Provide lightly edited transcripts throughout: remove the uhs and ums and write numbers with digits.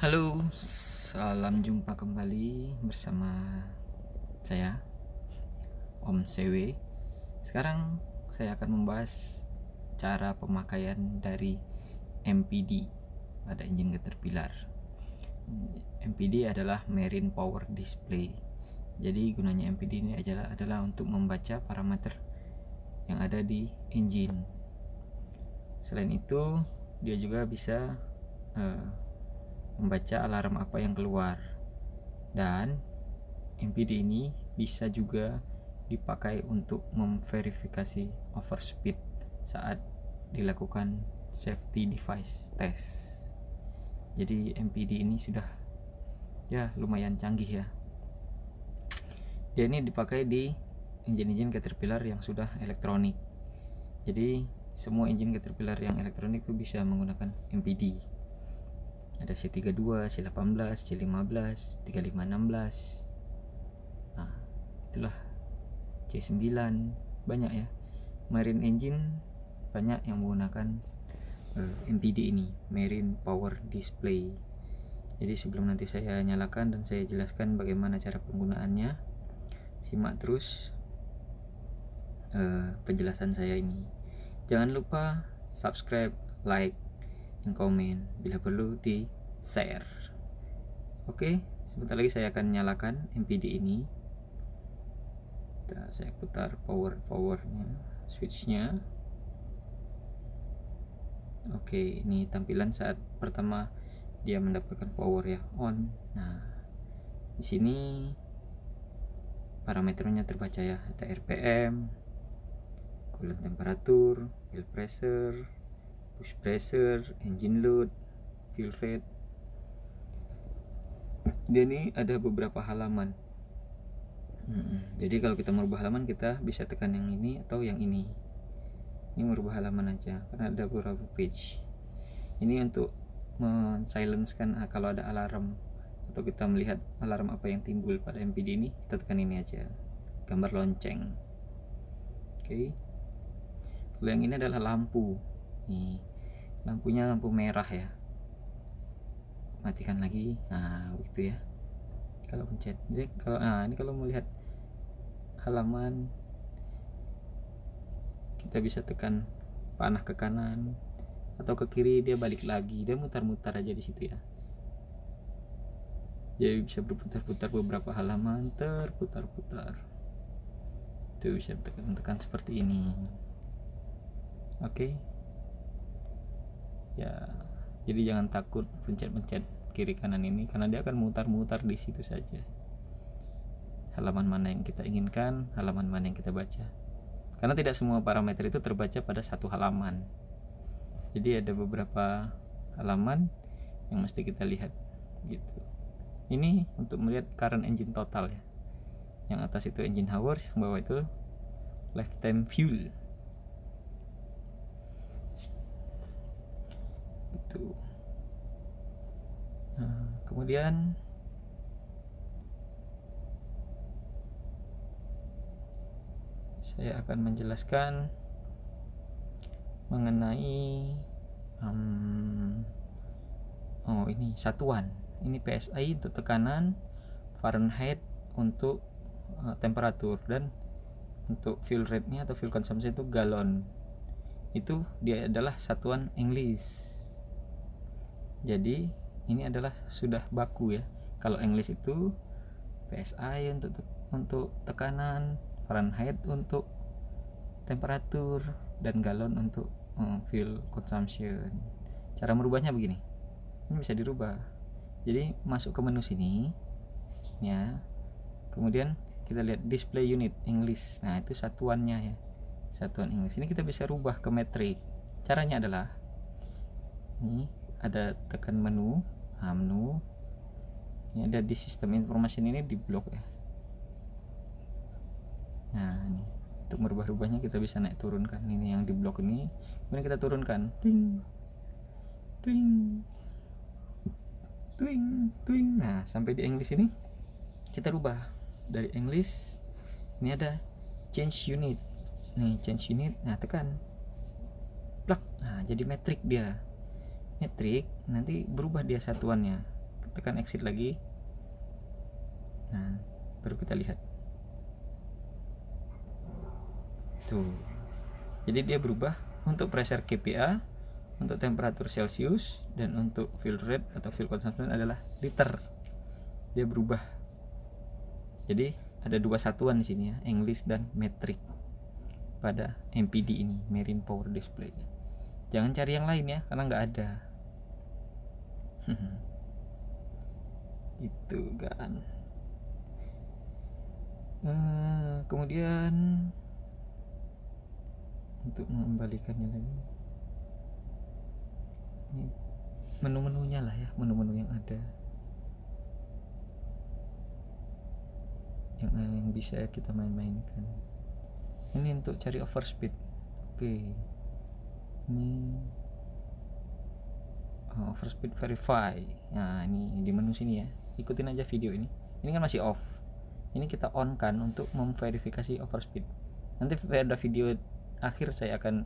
Halo, salam jumpa kembali bersama saya, Om Sewe. Sekarang saya akan membahas cara pemakaian dari MPD pada engine Caterpillar. MPD adalah Marine Power Display. Jadi gunanya MPD ini adalah untuk membaca parameter yang ada di engine. Selain itu, dia juga bisa membaca alarm apa yang keluar, dan MPD ini bisa juga dipakai untuk memverifikasi overspeed saat dilakukan safety device test. Jadi MPD ini sudah lumayan canggih ya. Dia ini dipakai di engine-engine Caterpillar yang sudah elektronik. Jadi semua engine Caterpillar yang elektronik itu bisa menggunakan MPD. Ada C32, C18, C15, 3516. Nah, itulah C9, banyak ya. Marine engine banyak yang menggunakan MPD ini, Marine Power Display. Jadi sebelum nanti saya nyalakan dan saya jelaskan bagaimana cara penggunaannya, simak terus penjelasan saya ini. Jangan lupa subscribe, like, dan komen, bila perlu di share. Oke, sebentar lagi saya akan nyalakan MPD ini. Saya putar powernya, switchnya. Oke, ini tampilan saat pertama dia mendapatkan power ya, on. Nah, di sini parameternya terbaca ya, ada RPM, coolant temperature, fuel pressure, push pressure, engine load, fuel rate. Dia ini ada beberapa halaman. Jadi kalau kita merubah halaman, kita bisa tekan yang ini atau yang ini. Ini merubah halaman aja karena ada beberapa page. Ini untuk men-silencekan kalau ada alarm atau kita melihat alarm apa yang timbul pada MPD ini, kita tekan ini aja, gambar lonceng. Oke. Kalau yang ini adalah lampu. Nih, lampunya lampu merah ya. Matikan lagi. Nah, begitu ya. Kalau pencet. Jadi ini kalau melihat halaman, kita bisa tekan panah ke kanan atau ke kiri, dia balik lagi, dia mutar-mutar aja di situ ya. Jadi bisa berputar-putar beberapa halaman, terputar-putar. Itu bisa tekan seperti ini. Oke. Ya, jadi jangan takut pencet-pencet kiri kanan ini karena dia akan mutar-mutar di situ saja. Halaman mana yang kita inginkan, halaman mana yang kita baca. Karena tidak semua parameter itu terbaca pada satu halaman. Jadi ada beberapa halaman yang mesti kita lihat gitu. Ini untuk melihat current engine total ya. Yang atas itu engine hours, yang bawah itu lifetime fuel. Gitu. Nah, kemudian saya akan menjelaskan mengenai ini satuan. Ini PSI untuk tekanan, Fahrenheit untuk temperatur, dan untuk fuel rate-nya atau fuel consumption itu galon. Itu dia adalah satuan English. Jadi ini adalah sudah baku ya. Kalau English itu PSI untuk tekanan, Fahrenheit untuk temperatur, dan galon untuk fuel consumption. Cara merubahnya begini. Ini bisa dirubah. Jadi masuk ke menu sini ya. Kemudian kita lihat display unit English. Nah, itu satuannya ya. Satuan English. Ini kita bisa rubah ke metrik. Caranya adalah ini ada tekan menu, menu. Ini ada di sistem informasi ini di blok ya. Nah, ini untuk merubah-rubahnya kita bisa naik turunkan. Ini yang di blok ini, kemudian kita turunkan. Twing, twing, twing, twing. Nah, sampai di English ini kita rubah dari English. Ini ada change unit. Nih, change unit. Nah, tekan plak. Nah, jadi metrik dia. Metrik nanti berubah dia satuannya tekan exit lagi. Nah, baru kita lihat tuh. Jadi dia berubah untuk pressure kPa, untuk temperatur Celcius, dan untuk fuel rate atau fuel consumption adalah liter. Dia berubah. Jadi ada dua satuan di sini ya, English dan metric pada MPD ini, Marine Power Display. Jangan cari yang lain ya, karena nggak ada. Itu kan. Kemudian untuk mengembalikannya lagi, ini menu-menunya lah ya, menu-menu yang ada, yang bisa kita main-mainkan. Ini untuk cari overspeed. Oke, ini overspeed verify. Nah, ini di menu sini ya, ikutin aja video ini kan masih off. Ini kita on kan untuk memverifikasi overspeed. Nanti pada video akhir saya akan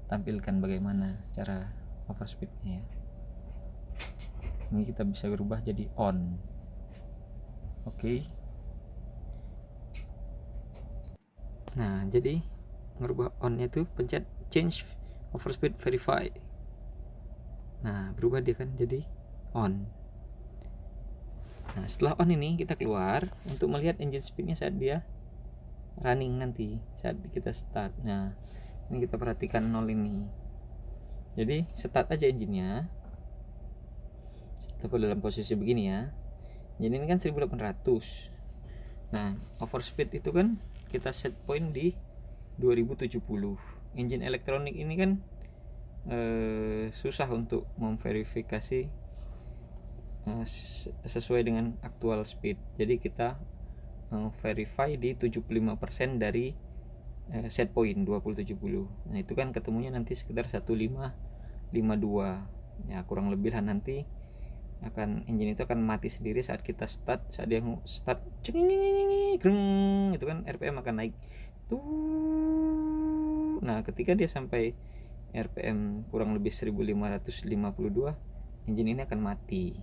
tampilkan bagaimana cara overspeednya ya. Ini kita bisa berubah jadi on. Oke. Nah, jadi ngerubah on-nya tuh pencet change overspeed verify. Nah, berubah dia kan jadi on. Nah, setelah on ini kita keluar untuk melihat engine speednya saat dia running nanti, saat kita start. Nah, ini kita perhatikan 0 ini. Jadi start aja engine-nya. Start dalam posisi begini ya. Jadi ini kan 1800. Nah, overspeed itu kan kita set point di 2070. Engine elektronik ini kan susah untuk memverifikasi sesuai dengan actual speed. Jadi kita verify di 75% dari set point 2070. Nah, itu kan ketemunya nanti sekitar 1552. Ya, kurang lebih lah nanti engine itu akan mati sendiri saat kita start. Saat dia start itu kan RPM akan naik tuh. Nah, ketika dia sampai RPM kurang lebih 1552, engine ini akan mati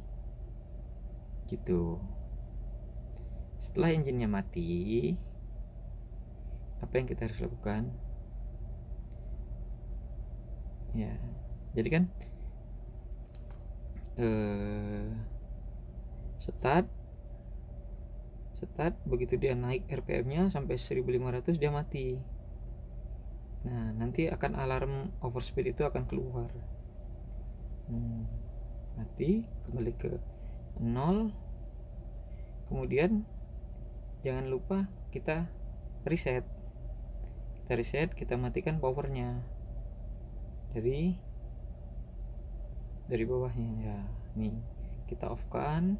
gitu. Setelah engine-nya mati, apa yang kita harus lakukan? Ya, jadi kan start begitu dia naik RPM-nya sampai 1500 dia mati. Nah, nanti akan alarm overspeed itu akan keluar. Mati, kembali ke 0. Kemudian jangan lupa kita reset. Kita matikan powernya dari bawahnya ya. Nih, kita off kan.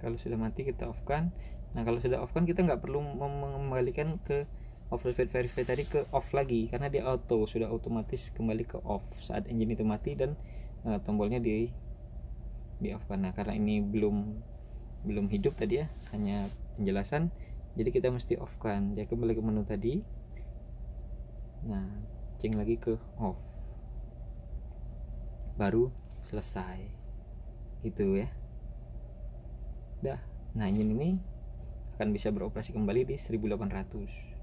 Kalau sudah mati kita off kan. Nah, kalau sudah off kan kita nggak perlu mengembalikan ke overspeed verify tadi ke off lagi, karena dia sudah otomatis kembali ke off saat engine itu mati dan tombolnya di off kan. Nah, karena ini belum hidup tadi ya, hanya penjelasan, jadi kita mesti off kan. Dia kembali ke menu tadi. Nah, ceng lagi ke off, baru selesai gitu ya. Dah. Nah, engine ini akan bisa beroperasi kembali di 1800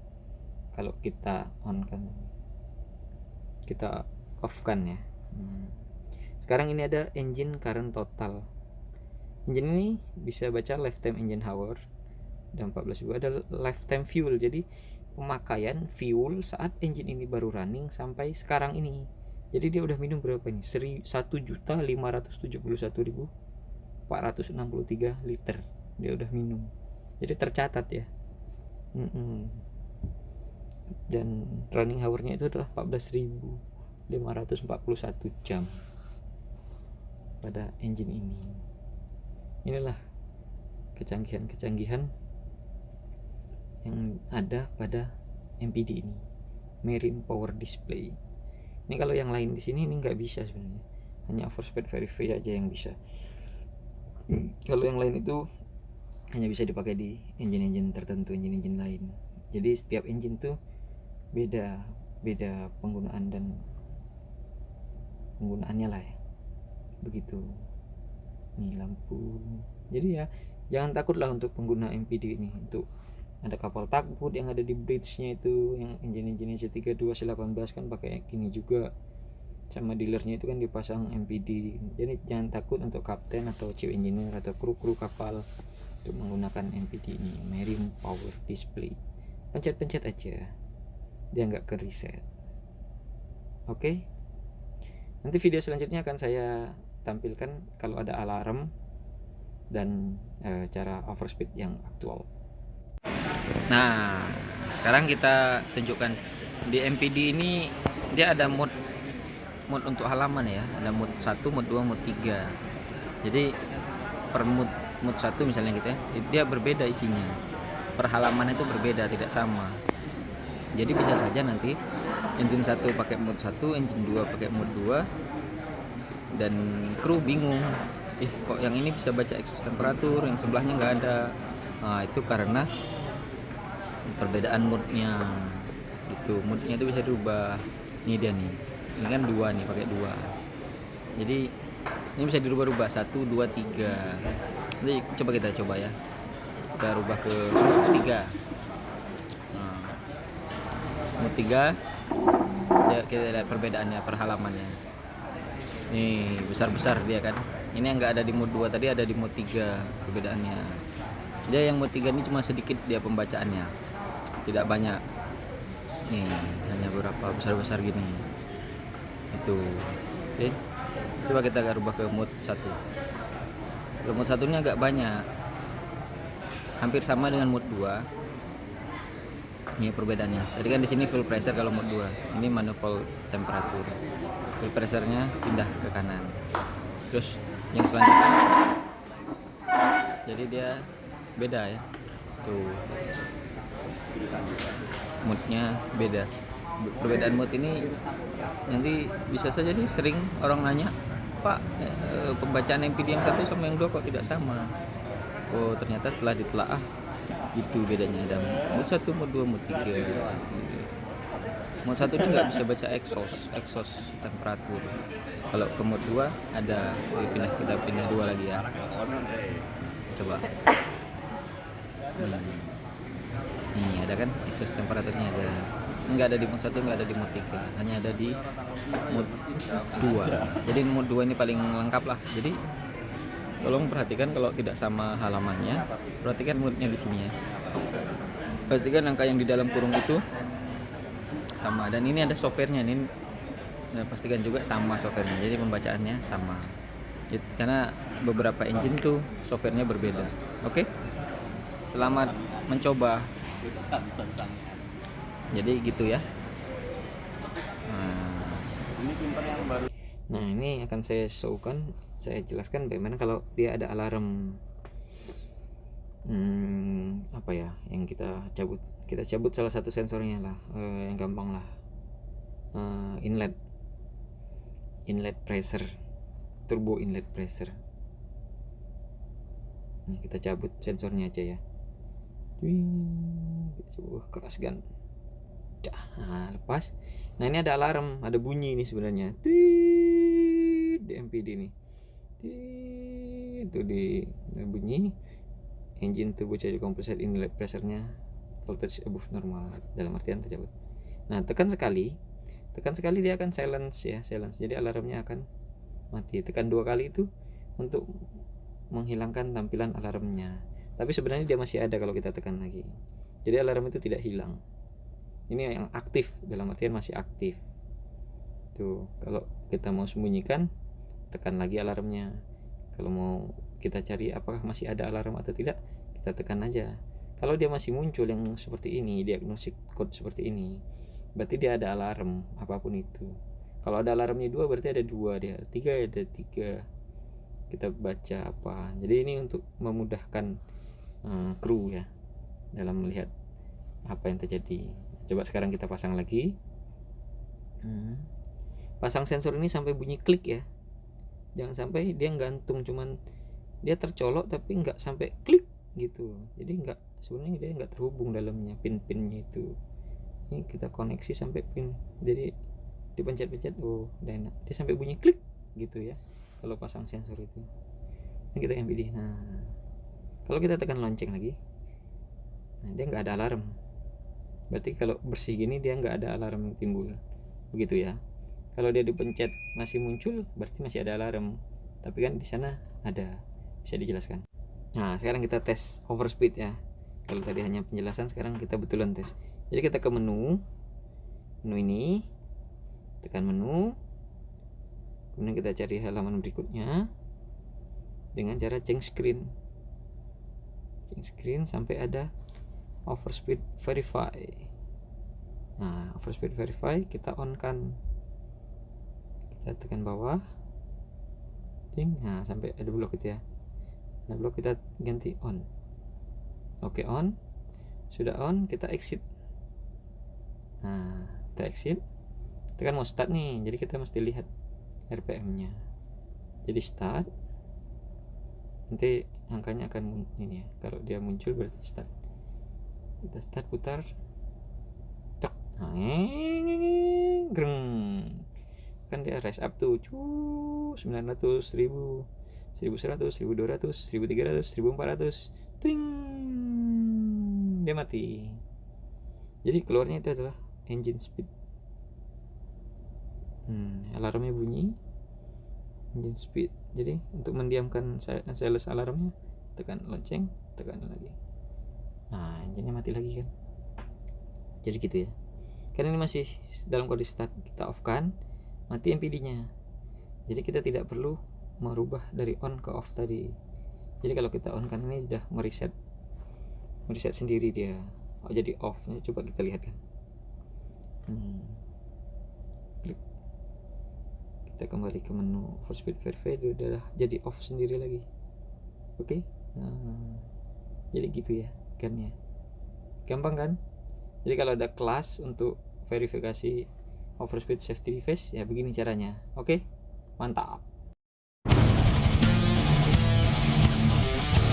kalau kita on kan, kita off kan ya. Sekarang ini ada engine current total. Engine ini bisa baca lifetime engine hour dan 14 juga ada lifetime fuel. Jadi pemakaian fuel saat engine ini baru running sampai sekarang ini. Jadi dia udah minum berapa ini? 1.571.463 liter dia udah minum. Jadi tercatat ya. Dan running hour-nya itu adalah 14.541 jam pada engine ini. Inilah kecanggihan yang ada pada MPD ini, Marine Power Display. Ini kalau yang lain di sini ini nggak bisa sebenarnya, hanya overspeed verify aja yang bisa. Kalau yang lain itu hanya bisa dipakai di engine-engine tertentu, engine-engine lain. Jadi setiap engine tuh beda penggunaan dan penggunaannya lah ya, begitu. Nih lampu. Jadi ya jangan takutlah untuk pengguna MPD ini. Untuk ada kapal tugboat yang ada di bridge-nya itu, yang engine-engine C32 C18 kan pakai gini juga. Sama dealernya itu kan dipasang MPD. Jadi jangan takut untuk kapten atau chief engineer atau kru kapal untuk menggunakan MPD ini, Marine Power Display. Pencet-pencet aja, dia nggak ke reset. Oke, nanti video selanjutnya akan saya tampilkan kalau ada alarm dan cara overspeed yang aktual. Nah, sekarang kita tunjukkan di MPD ini dia ada mode untuk halaman ya, ada mode 1, mode 2, mode 3. Jadi per mode 1 misalnya gitu ya, dia berbeda isinya. Per halaman itu berbeda, tidak sama. Jadi bisa saja nanti engine 1 pakai mode 1, engine 2 pakai mode 2, dan kru bingung. Kok yang ini bisa baca exhaust temperatur, yang sebelahnya nggak ada. Nah, itu karena perbedaan mode-nya. Gitu, mode-nya itu bisa dirubah. Ini dia nih. Ini kan 2 nih, pakai 2. Jadi ini bisa dirubah-rubah 1, 2, 3. Jadi kita coba ya. Kita rubah ke mode 3. Nah, mode 3 ya, kita lihat perbedaannya per halamannya. Nih, besar-besar dia kan. Ini yang nggak ada di mode 2 tadi ada di mode 3 perbedaannya. Jadi yang mode 3 ini cuma sedikit dia pembacaannya. Tidak banyak. Nih, hanya beberapa besar-besar gini. Itu. Oke. Coba kita rubah ke mode 1. Kalau mode 1 ini agak banyak. Hampir sama dengan mode 2. Ini perbedaannya. Tadi kan di sini full pressure kalau mode 2. Ini manifold temperatur. Full pressure-nya pindah ke kanan. Terus yang selanjutnya, jadi dia beda ya. Tuh. Mode-nya beda. Perbedaan mode ini nanti bisa saja sih sering orang nanya, Pak, pembacaan MPD yang 1 sama yang 2 kok tidak sama. Oh, ternyata setelah ditelaah itu bedanya. Ada mode 1, mode 2, mode 3. Mode 1 ini nggak bisa baca exhaust temperatur. Kalau ke mode 2 ada, kita pindah 2 lagi ya. Coba. Nih ada kan exhaust temperaturnya ada. Ini nggak ada di mode 1, nggak ada di mode 3, hanya ada di mode 2. Jadi mode 2 ini paling lengkap lah. Jadi tolong perhatikan kalau tidak sama halamannya, perhatikan mode-nya di sini ya. Pastikan angka yang di dalam kurung itu sama, dan ini ada softwarenya nih. Pastikan juga sama softwarenya, jadi pembacaannya sama. Karena beberapa engine tuh softwarenya berbeda. Oke? Selamat mencoba. Jadi gitu ya. Nah, ini akan saya showkan, saya jelaskan bagaimana kalau dia ada alarm. Apa ya yang kita cabut salah satu sensornya lah, yang gampang lah, inlet pressure, turbo inlet pressure. Nah, kita cabut sensornya aja ya. Keras kan. Nah, lepas. Nah, ini ada alarm, ada bunyi nih sebenarnya. Di MPD nih. Itu di bunyi engine turbo charger compressor inlet pressure-nya voltage above normal, dalam artian tercabut. Nah, tekan sekali dia akan silence. Jadi alarmnya akan mati. Tekan 2 kali itu untuk menghilangkan tampilan alarmnya. Tapi sebenarnya dia masih ada kalau kita tekan lagi. Jadi alarm itu tidak hilang. Ini yang aktif, dalam artian masih aktif. Tuh, kalau kita mau sembunyikan, tekan lagi alarmnya. Kalau mau kita cari apakah masih ada alarm atau tidak, kita tekan aja. Kalau dia masih muncul yang seperti ini, diagnostic code seperti ini, berarti dia ada alarm apapun itu. Kalau ada alarmnya 2 berarti ada 2, dia 3 ada 3. Kita baca apa. Jadi ini untuk memudahkan kru ya dalam melihat apa yang terjadi. Coba sekarang kita pasang lagi. Pasang sensor ini sampai bunyi klik ya. Jangan sampai dia gantung, cuman dia tercolok tapi nggak sampai klik gitu. Jadi sebenarnya dia nggak terhubung dalamnya, pin-pinnya itu. Ini kita koneksi sampai pin. Jadi dipencet-pencet, udah enak. Dia sampai bunyi klik gitu ya kalau pasang sensor itu. kita MPD. Nah, kalau kita tekan lonceng lagi, nah dia nggak ada alarm. Berarti kalau bersih gini dia nggak ada alarm yang timbul, begitu ya. Kalau dia dipencet masih muncul, berarti masih ada alarm. Tapi kan di sana ada, bisa dijelaskan. Nah, sekarang kita tes overspeed ya. Kalau tadi hanya penjelasan, sekarang kita betulan tes. Jadi kita ke menu ini, tekan menu, kemudian kita cari halaman berikutnya dengan cara change screen sampai ada overspeed verify. Nah, overspeed verify kita on kan, kita tekan bawah, nah sampai ada blok itu ya. Nah, blok kita ganti on. Oke, on. Sudah on, kita exit. Nah, kita exit, tekan mau start nih, jadi kita mesti lihat RPM nya. Jadi start, nanti angkanya akan ini ya, kalau dia muncul berarti start. Kita start, putar, cek, nah, greng, kan dia rise up tuh, 900, 1000, 1100, 1200, 1300, 1400, twing, dia mati. Jadi keluarnya itu adalah engine speed. Alarmnya bunyi, engine speed. Jadi untuk mendiamkan sales alarmnya, tekan lonceng, tekan lagi. Nah, engine-nya mati lagi kan. Jadi gitu ya. Karena ini masih dalam kode start, kita off kan, mati MPD-nya. Jadi kita tidak perlu merubah dari on ke off tadi. Jadi kalau kita on kan, ini sudah mereset sendiri dia. Oh, jadi off. Coba kita lihat kan. Klik. Kita kembali ke menu overspeed verify, dia udah jadi off sendiri lagi. Oke. Nah, jadi gitu ya kan ya. Gampang kan? Jadi kalau ada kelas untuk verifikasi overspeed safety device ya begini caranya. Oke? Mantap.